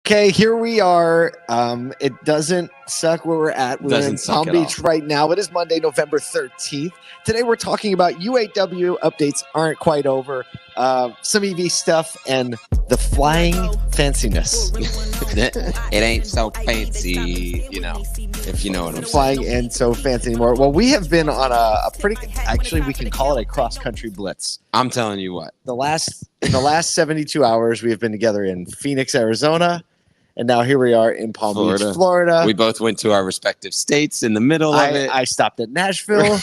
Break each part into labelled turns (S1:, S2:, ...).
S1: Okay, here we are. It doesn't suck where we're at. We're in Palm Beach right now. It is Monday, November 13th. Today we're talking about UAW updates aren't quite over, some EV stuff, and the flying fanciness.
S2: It ain't so fancy, if you know what I'm
S1: flying
S2: saying.
S1: And so fancy anymore. Well, we have been on a pretty, actually, we can call it a cross-country blitz.
S2: I'm telling you what.
S1: In the last 72 hours, we have been together in Phoenix, Arizona. And now here we are in Palm Beach, Florida.
S2: We both went to our respective states in the middle of it.
S1: I stopped at Nashville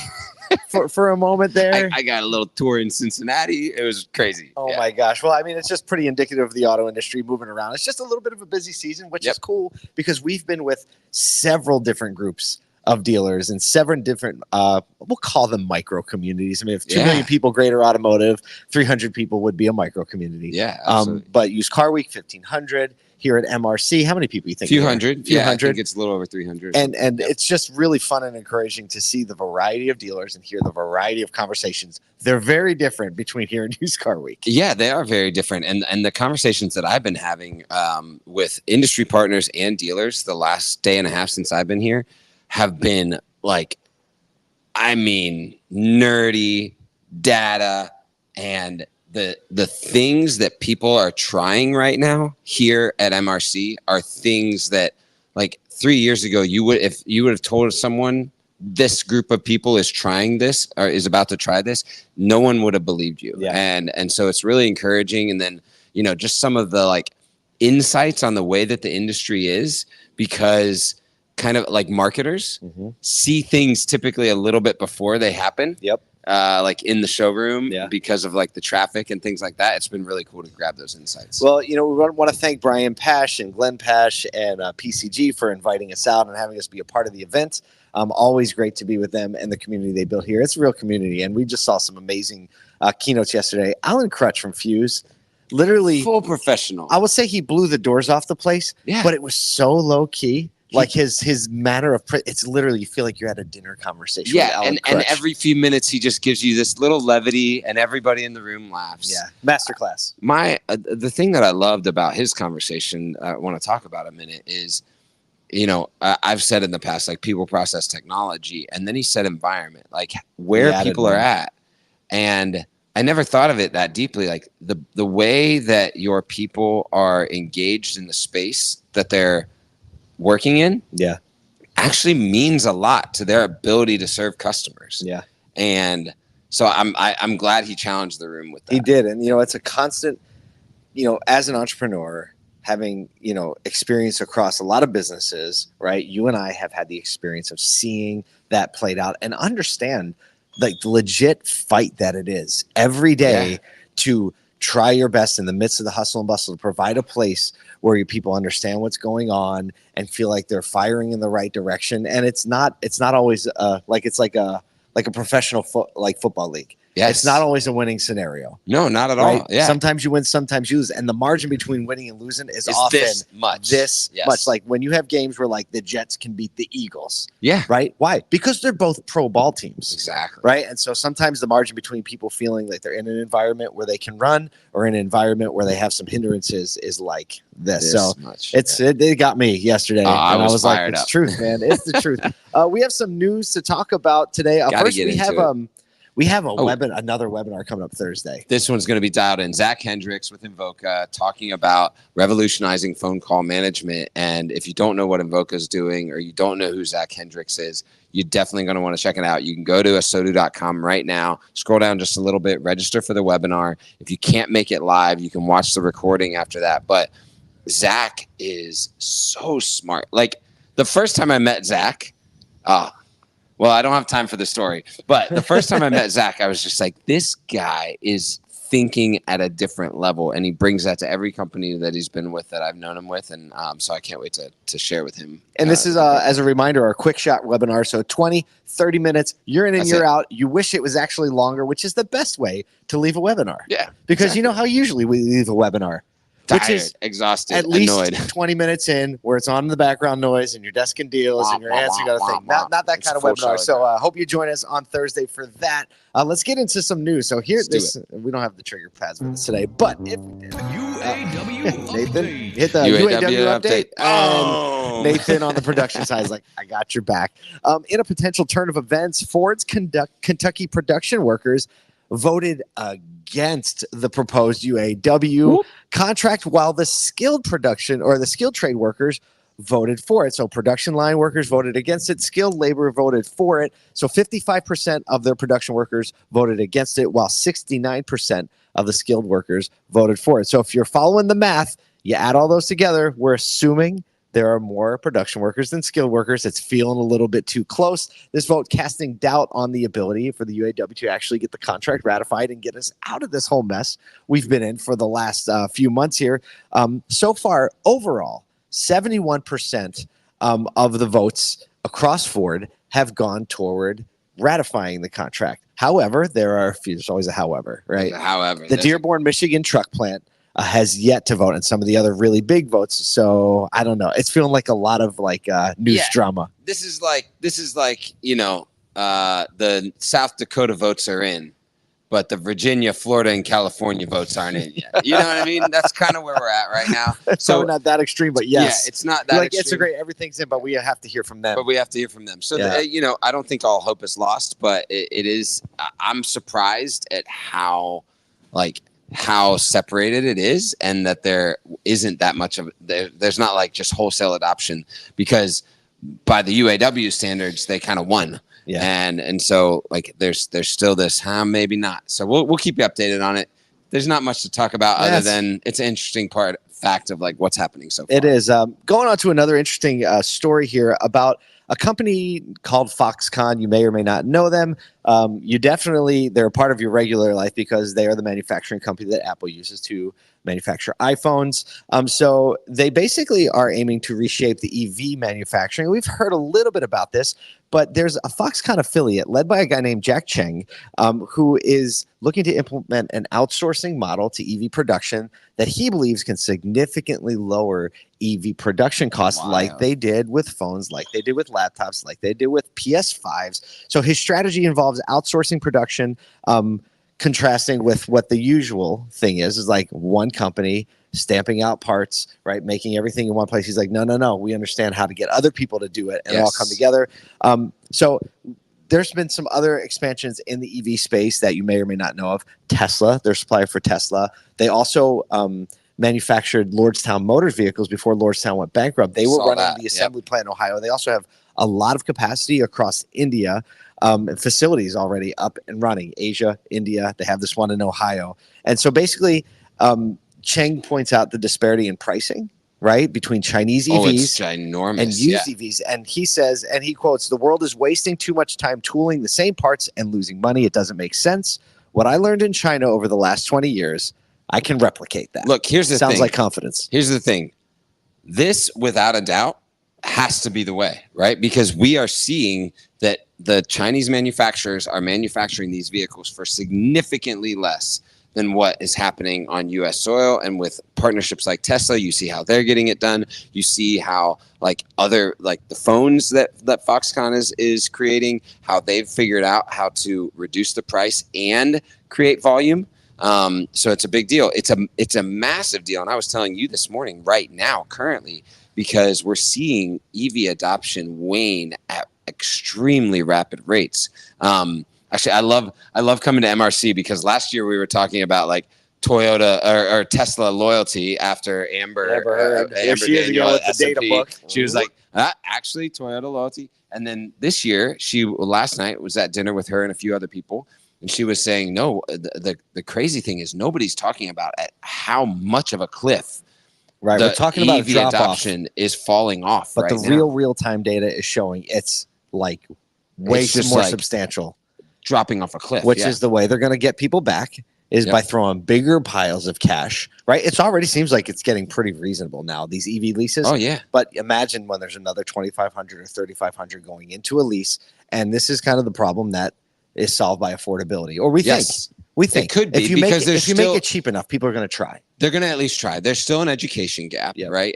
S1: for a moment there.
S2: I got a little tour in Cincinnati. It was crazy.
S1: Oh, my gosh. Well, I mean, it's just pretty indicative of the auto industry moving around. It's just a little bit of a busy season, which is cool because we've been with several different groups of dealers and several different, we'll call them micro communities. I mean, if 2 million people greater automotive, 300 people would be a micro community.
S2: Yeah, absolutely.
S1: But Used Car Week, 1,500. Here at MRC, how many people you think?
S2: Few hundred. I think it's a little over 300.
S1: And it's just really fun and encouraging to see the variety of dealers and hear the variety of conversations. They're very different between here and Used Car Week.
S2: Yeah, they are very different. And the conversations that I've been having with industry partners and dealers the last day and a half since I've been here have been nerdy data and the things that people are trying right now here at MRC are things that 3 years ago if you would have told someone this group of people is trying this or is about to try this, no one would have believed you. Yeah. And so it's really encouraging. And then, just some of the insights on the way that the industry is, because kind of like marketers see things typically a little bit before they happen. Yep. In the showroom because of the traffic and things like that. It's been really cool to grab those insights.
S1: Well, we want to thank Brian Pasch and Glenn Pasch and PCG for inviting us out and having us be a part of the event. Always great to be with them and the community they built here. It's a real community. And we just saw some amazing keynotes yesterday. Alan Crutch from Fuse, literally
S2: full professional.
S1: I would say he blew the doors off the place, but it was so low key. His manner of it's literally, you feel like you're at a dinner conversation.
S2: Yeah, and every few minutes he just gives you this little levity, and everybody in the room laughs.
S1: Yeah, masterclass.
S2: The thing that I loved about his conversation, I want to talk about a minute, is, I've said in the past, people, process, technology, and then he said environment, where people are at, and I never thought of it that deeply. The way that your people are engaged in the space that they're working in actually means a lot to their ability to serve customers. Yeah. And so I'm glad he challenged the room with that.
S1: He did. And, it's a constant, as an entrepreneur, having, experience across a lot of businesses, right? You and I have had the experience of seeing that played out and understand the legit fight that it is every day to try your best in the midst of the hustle and bustle to provide a place where your people understand what's going on and feel like they're firing in the right direction. And it's not always it's like a professional football league. Yes. It's not always a winning scenario.
S2: No, not at all. Yeah.
S1: Sometimes you win, sometimes you lose. And the margin between winning and losing is often
S2: this much.
S1: Like when you have games where the Jets can beat the Eagles.
S2: Yeah.
S1: Right? Why? Because they're both pro ball teams.
S2: Exactly.
S1: Right? And so sometimes the margin between people feeling like they're in an environment where they can run or in an environment where they have some hindrances is like this. So it got me yesterday. And I was like, it's truth, man. It's the truth. We have some news to talk about today. First, we have another webinar coming up Thursday.
S2: This one's going to be dialed in. Zach Hendricks with Invoca talking about revolutionizing phone call management. And if you don't know what Invoca is doing or you don't know who Zach Hendricks is, you're definitely going to want to check it out. You can go to asotu.com right now, scroll down just a little bit, register for the webinar. If you can't make it live, you can watch the recording after that. But Zach is so smart. The first time I met Zach, well, I don't have time for the story, but the first time I met Zach, I was just like, this guy is thinking at a different level, and he brings that to every company that he's been with that I've known him with, and so I can't wait to share with him.
S1: And this is, as a reminder, our quick shot webinar, so 20, 30 minutes, you're in and you're out. You wish it was actually longer, which is the best way to leave a webinar.
S2: Yeah.
S1: Because you know how usually we leave a webinar?
S2: tired, exhausted,
S1: at least
S2: annoyed.
S1: 20 minutes in where it's on in the background noise and you're desking deals and you're answering other things. Not that
S2: It's
S1: kind of
S2: full
S1: webinar.
S2: Charlie
S1: So hope you join us on Thursday for that. Let's get into some news. So here, we don't have the trigger pads with us today, but if we did,
S3: UAW
S1: Nathan,
S3: update.
S1: hit the UAW update. And Nathan on the production side is like, I got your back. In a potential turn of events, Ford's Kentucky production workers voted against the proposed UAW contract, while the skilled production or the skilled trade workers voted for it. So production line workers voted against it. Skilled labor voted for it. So 55% of their production workers voted against it, while 69% of the skilled workers voted for it. So if you're following the math, you add all those together, we're assuming there are more production workers than skilled workers. It's feeling a little bit too close. This vote casting doubt on the ability for the UAW to actually get the contract ratified and get us out of this whole mess we've been in for the last few months here. So far, overall, 71% of the votes across Ford have gone toward ratifying the contract. However, there's always a however, right?
S2: However,
S1: the Dearborn, Michigan truck plant has yet to vote, and some of the other really big votes. So I don't know. It's feeling like a lot of news drama.
S2: This is like the South Dakota votes are in, but the Virginia, Florida, and California votes aren't in yet. You know what I mean? That's kind of where we're at right now.
S1: So not that extreme, but yes,
S2: yeah, it's not that extreme.
S1: It's a great everything's in, but we have to hear from them.
S2: So I don't think all hope is lost, but it is. I'm surprised at how separated it is, and that there isn't that much of there's not like just wholesale adoption, because by the UAW standards they kind of won. Yeah. And so like there's still this maybe not. So we'll keep you updated on it. There's not much to talk about other than it's an interesting fact of like what's happening so far.
S1: It is. Going on to another interesting story here about a company called Foxconn. You may or may not know them. They're a part of your regular life because they are the manufacturing company that Apple uses to manufacture iPhones. So they basically are aiming to reshape the EV manufacturing. We've heard a little bit about this, but there's a Foxconn affiliate led by a guy named Jack Cheng, who is looking to implement an outsourcing model to EV production that he believes can significantly lower EV production costs, like they did with phones, like they did with laptops, like they did with PS5s. So his strategy involves outsourcing production, contrasting with what the usual thing is like one company stamping out parts, right? Making everything in one place. He's like, no. We understand how to get other people to do it and all come together. So there's been some other expansions in the EV space that you may or may not know of. Tesla, their supplier for Tesla. They also manufactured Lordstown Motors vehicles before Lordstown went bankrupt. They were running the assembly plant in Ohio. They also have a lot of capacity across India, facilities already up and running. Asia, India, they have this one in Ohio. And so basically, Cheng points out the disparity in pricing, right, between Chinese EVs and used EVs. And he says, and he quotes, "The world is wasting too much time tooling the same parts and losing money. It doesn't make sense. What I learned in China over the last 20 years, I can replicate that."
S2: Look, here's the thing.
S1: Sounds like confidence.
S2: Here's the thing. This, without a doubt, has to be the way, right? Because we are seeing that the Chinese manufacturers are manufacturing these vehicles for significantly less than what is happening on U.S. soil. And with partnerships like Tesla, you see how they're getting it done. You see how the phones that Foxconn is creating, how they've figured out how to reduce the price and create volume. So it's a big deal. It's a massive deal. And I was telling you this morning, right now, currently, because we're seeing EV adoption wane at extremely rapid rates. Actually, I love coming to MRC because last year we were talking about like Toyota or Tesla loyalty after Amber Daniel with the data book. She was like, actually Toyota loyalty. And then this year, last night was at dinner with her and a few other people. And she was saying, no, the crazy thing is nobody's talking about at how much of a cliff.
S1: Right, we're talking about
S2: EV adoption is falling off,
S1: but the real-time data is showing it's like way more substantial,
S2: dropping off a cliff.
S1: Which is the way they're going to get people back is by throwing bigger piles of cash. Right, it already seems like it's getting pretty reasonable now. These EV leases.
S2: Oh yeah,
S1: but imagine when there's another 2,500 or 3,500 going into a lease, and this is kind of the problem that is solved by affordability, or we We think
S2: it could be
S1: if you
S2: because
S1: make it cheap enough, people are going to try.
S2: They're going to at least try. There's still an education gap, right?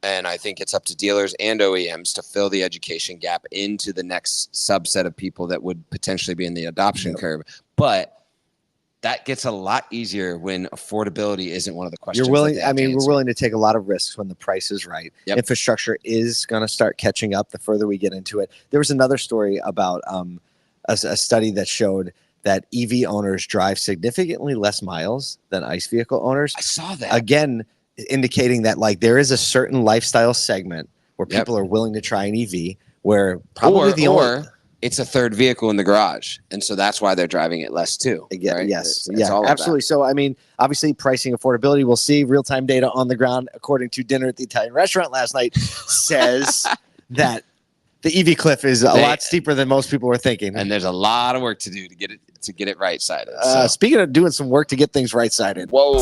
S2: And I think it's up to dealers and OEMs to fill the education gap into the next subset of people that would potentially be in the adoption curve. But that gets a lot easier when affordability isn't one of the questions.
S1: We're willing to take a lot of risks when the price is right. Infrastructure is going to start catching up the further we get into it. There was another story about a study that showed that EV owners drive significantly less miles than ICE vehicle owners.
S2: I saw that.
S1: Again, indicating that like there is a certain lifestyle segment where people are willing to try an EV, where probably only
S2: it's a third vehicle in the garage, and so that's why they're driving it less too.
S1: Right? Yes, absolutely. So, I mean, obviously, pricing, affordability. We'll see. Real-time data on the ground, according to dinner at the Italian restaurant last night, says that the EV cliff is a lot steeper than most people were thinking,
S2: and there's a lot of work to do to get it right-sided.
S1: Speaking of doing some work to get things right-sided.
S2: Whoa.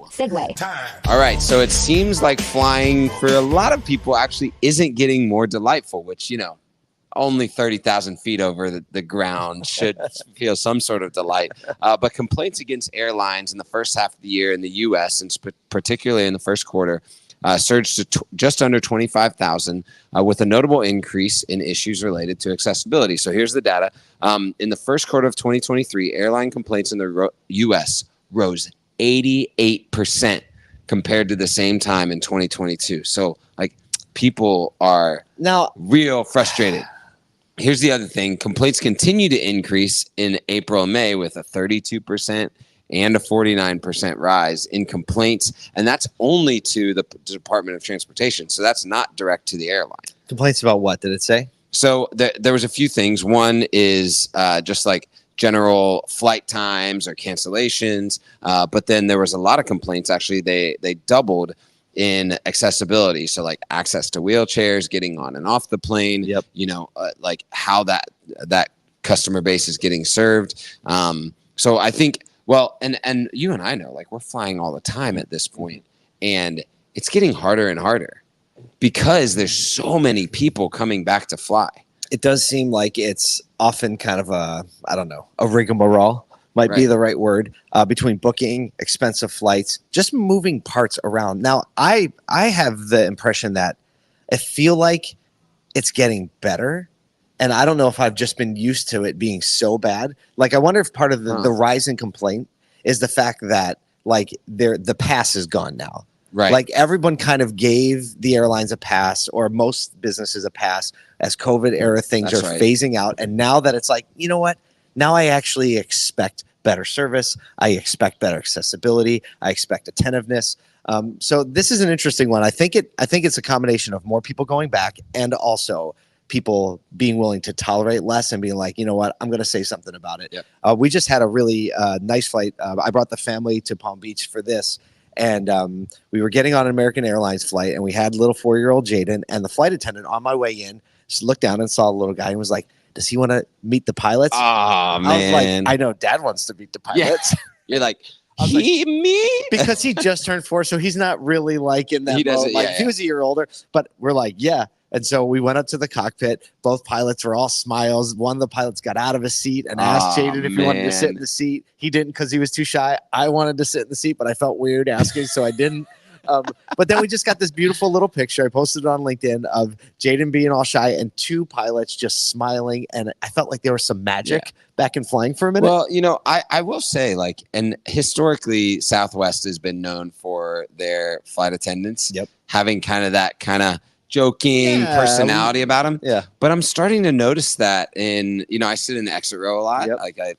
S3: Segue.
S2: All right, so it seems like flying for a lot of people actually isn't getting more delightful, which only 30,000 feet over the ground should feel some sort of delight. But complaints against airlines in the first half of the year in the U.S., and particularly in the first quarter, surged to just under 25,000, with a notable increase in issues related to accessibility. So here's the data. In the first quarter of 2023, airline complaints in the U.S. rose 88% compared to the same time in 2022. So, like, people are now real frustrated. Here's the other thing. Complaints continue to increase in April and May with a 32% and a 49% rise in complaints. And that's only to the Department of Transportation. So that's not direct to the airline.
S1: Complaints about what did it say?
S2: So there was a few things. One is just like general flight times or cancellations. But then there was a lot of complaints. Actually, they doubled in accessibility. So like access to wheelchairs, getting on and off the plane, like how that customer base is getting served. So I think, well, and you and I know, like, we're flying all the time at this point, and it's getting harder and harder because there's so many people coming back to fly.
S1: It does seem like it's often kind of a rigmarole. Might be the right word, between booking, expensive flights, just moving parts around. Now, I have the impression that I feel like it's getting better, and I don't know if I've just been used to it being so bad. Like, I wonder if part of the rise in complaint is the fact that, like, the pass is gone now.
S2: Right.
S1: Like, everyone kind of gave the airlines a pass, or most businesses a pass, as COVID era things are phasing out. And now that it's like, you know what? Now I actually expect better service. I expect better accessibility. I expect attentiveness. So this is an interesting one. I think it's a combination of more people going back and also people being willing to tolerate less and being like, you know what, I'm going to say something about it.
S2: Yep.
S1: We just had a really nice flight. I brought the family to Palm Beach for this. And we were getting on an American Airlines flight, and we had little 4-year-old Jaden, and the flight attendant on my way in just looked down and saw a little guy and was like, does he want to meet the pilots?
S2: Oh, man.
S1: I was like, I know Dad wants to meet the pilots.
S2: Yeah. You're like, me?
S1: Because he just turned 4, so he's not really like in that mode. Like, he was a year older, but we're like, yeah. And so we went up to the cockpit. Both pilots were all smiles. One of the pilots got out of his seat and asked Jaden if he wanted to sit in the seat. He didn't because he was too shy. I wanted to sit in the seat, but I felt weird asking, so I didn't. But then we just got this beautiful little picture. I posted it on LinkedIn of Jaden being all shy and 2 pilots just smiling. And I felt like there was some magic back in flying for a minute.
S2: Well, I will say, like, and historically Southwest has been known for their flight attendants having kind of that kind of joking personality about them.
S1: Yeah.
S2: But I'm starting to notice that I sit in the exit row a lot. Like I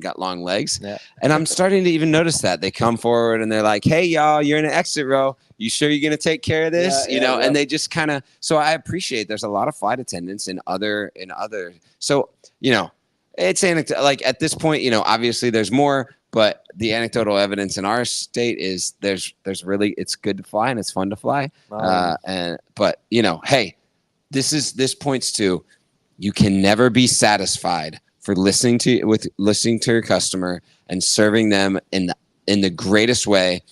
S2: got long legs, and I'm starting to even notice that they come forward and they're like, hey, y'all, you're in an exit row. You sure you're going to take care of this? And they just kind of, so I appreciate there's a lot of flight attendants in other, so, it's anecdotal. Like, at this point, obviously there's more, but the anecdotal evidence in our state is there's really, it's good to fly and it's fun to fly. But hey, this points to, you can never be satisfied for listening to your customer and serving them in the greatest way,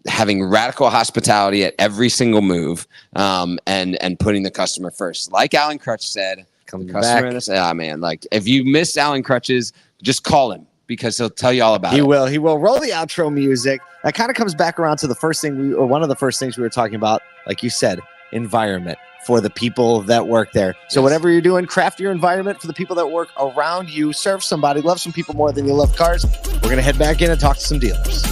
S2: having radical hospitality at every single move, and putting the customer first. Like Alan Crutch said,
S1: man,
S2: like, if you missed Alan Crutch's, just call him. because he'll tell you all about
S1: He
S2: it.
S1: will. He will. Roll the outro music. That kind of comes back around to the first thing or one of the first things we were talking about, like you said, environment for the people that work there. So
S2: Yes.
S1: whatever you're doing, craft your environment for the people that work around you. Serve somebody. Love some people more than you love cars. We're going to head back in and talk to some dealers.